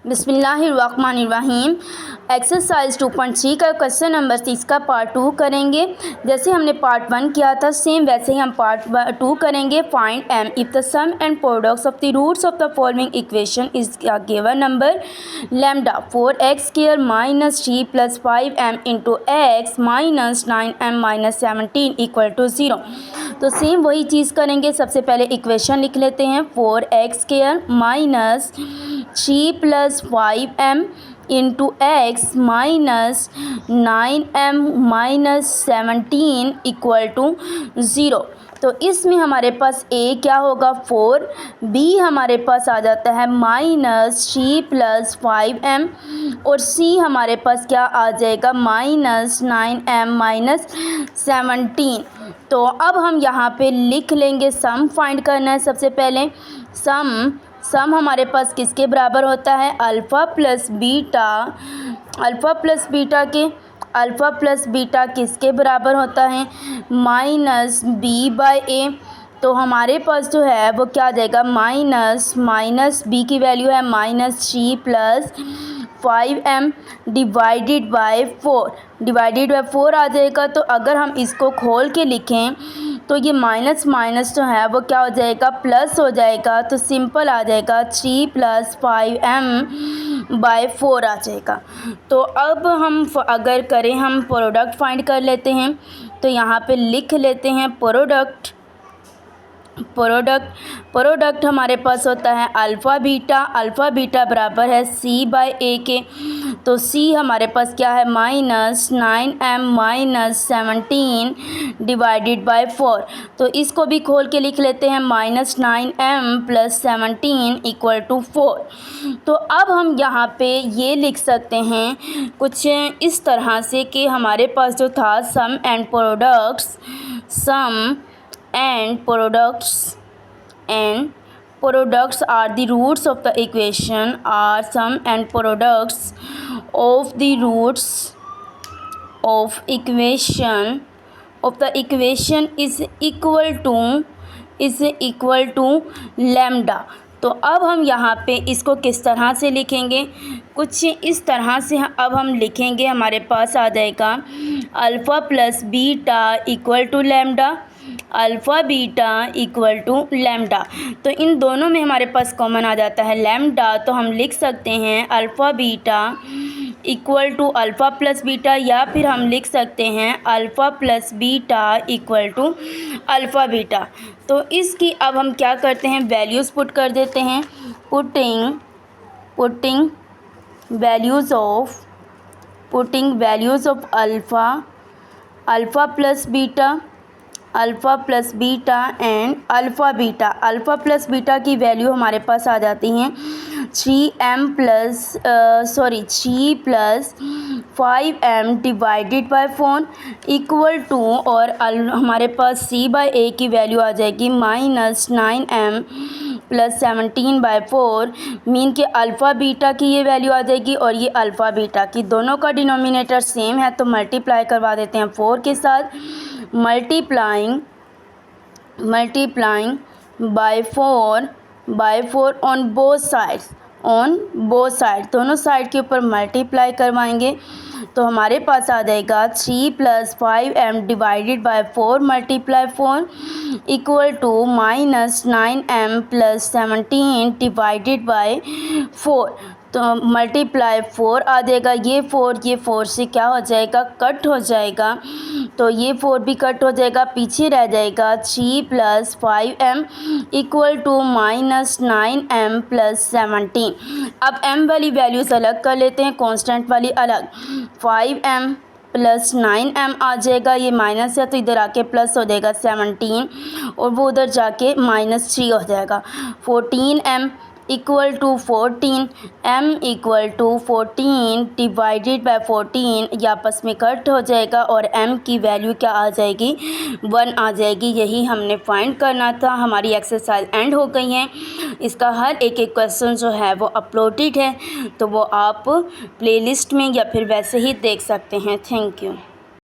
बिस्मिल्लाहिर्रहमानिर्रहीम। एक्सरसाइज 2.3 का question number 6 का पार्ट 2 करेंगे। जैसे हमने पार्ट 1 किया था सेम वैसे ही हम पार्ट 2 करेंगे। Find m if the sum and products of the roots of the following equation is given number lambda 4x² minus 3 plus 5m into x minus 9m minus 17 equal to 0। तो same वही चीज़ करेंगे। सबसे पहले equation लिख लेते हैं 4x² minus 3 plus 5m into x minus 9m minus 17 equal to 0। तो इसमें हमारे पास a क्या होगा 4, b हमारे पास आ जाता है माइनस 3 प्लस 5m और c हमारे पास क्या आ जाएगा माइनस 9m माइनस 17। तो अब हम यहाँ पे लिख लेंगे सम फाइंड करना है। सबसे पहले सम हमारे पास किसके बराबर होता है अल्फ़ा प्लस बीटा किसके बराबर होता है माइनस b बाई ए। तो हमारे पास जो है वो क्या आ जाएगा माइनस b की वैल्यू है minus 3 plus 5m divided by 4 आ जाएगा। तो अगर हम इसको खोल के लिखें तो ये माइनस जो है वो क्या हो जाएगा प्लस हो जाएगा। तो सिंपल आ जाएगा 3 प्लस 5m बाय 4 आ जाएगा। तो अब हम अगर करें हम प्रोडक्ट फाइंड कर लेते हैं। तो यहाँ पे लिख लेते हैं प्रोडक्ट हमारे पास होता है अल्फ़ा बीटा बराबर है c बाई ए के। तो c हमारे पास क्या है minus 9m minus 17 divided by 4। तो इसको भी खोल के लिख लेते हैं minus 9m plus 17 equal to 4। तो अब हम यहाँ पे ये लिख सकते हैं कुछ इस तरह से कि हमारे पास जो था सम and products are the roots of the equation are sum and products of the roots of the equation is equal to lambda। तो अब हम यहाँ पे इसको किस तरह से लिखेंगे कुछ इस तरह से अब हम लिखेंगे। हमारे पास आ जाएगा alpha plus beta equal to lambda. तो इन दोनों में हमारे पास कॉमन आ जाता है लैम्डा। तो हम लिख सकते हैं alpha beta equal to alpha plus beta या फिर हम लिख सकते हैं alpha plus beta equal to alpha beta. तो इसकी अब हम क्या करते हैं वैल्यूज़ पुट कर देते हैं। Putting values of alpha plus beta and alpha plus beta की वैल्यू हमारे पास आ जाती हैं 3 plus 5m divided by 4 equal to और हमारे पास c बाई ए की वैल्यू आ जाएगी minus 9m plus 17 by 4 mean के अल्फ़ा बीटा की ये वैल्यू आ जाएगी और ये अल्फ़ा बीटा की। दोनों का डिनोमिनेटर सेम है तो मल्टीप्लाई करवा देते हैं 4 के साथ। Multiplying by 4 on both side दोनों साइड के ऊपर मल्टीप्लाई करवाएंगे। तो हमारे पास आ जाएगा 3 plus 5m divided by 4 multiply 4 equal to minus 9m plus 17 divided by 4। तो मल्टीप्लाई 4 आ जाएगा। ये 4 से क्या हो जाएगा कट हो जाएगा। तो ये 4 भी कट हो जाएगा पीछे रह जाएगा 3 plus 5m equal to minus 9m plus 17। अब m वाली वैल्यूज़ अलग कर लेते हैं कांस्टेंट वाली अलग। 5m प्लस 9m आ जाएगा ये माइनस है तो इधर आके प्लस हो जाएगा 17 और वो उधर जाके माइनस 3 हो जाएगा। 14m equal to 14 m equal to 14 divided by 14 ये आपस में कट हो जाएगा और m की वैल्यू क्या आ जाएगी 1 आ जाएगी। यही हमने फाइंड करना था। हमारी एक्सरसाइज एंड हो गई है। इसका हर एक क्वेश्चन जो है वो अपलोडेड है तो वो आप प्लेलिस्ट में या फिर वैसे ही देख सकते हैं। Thank you.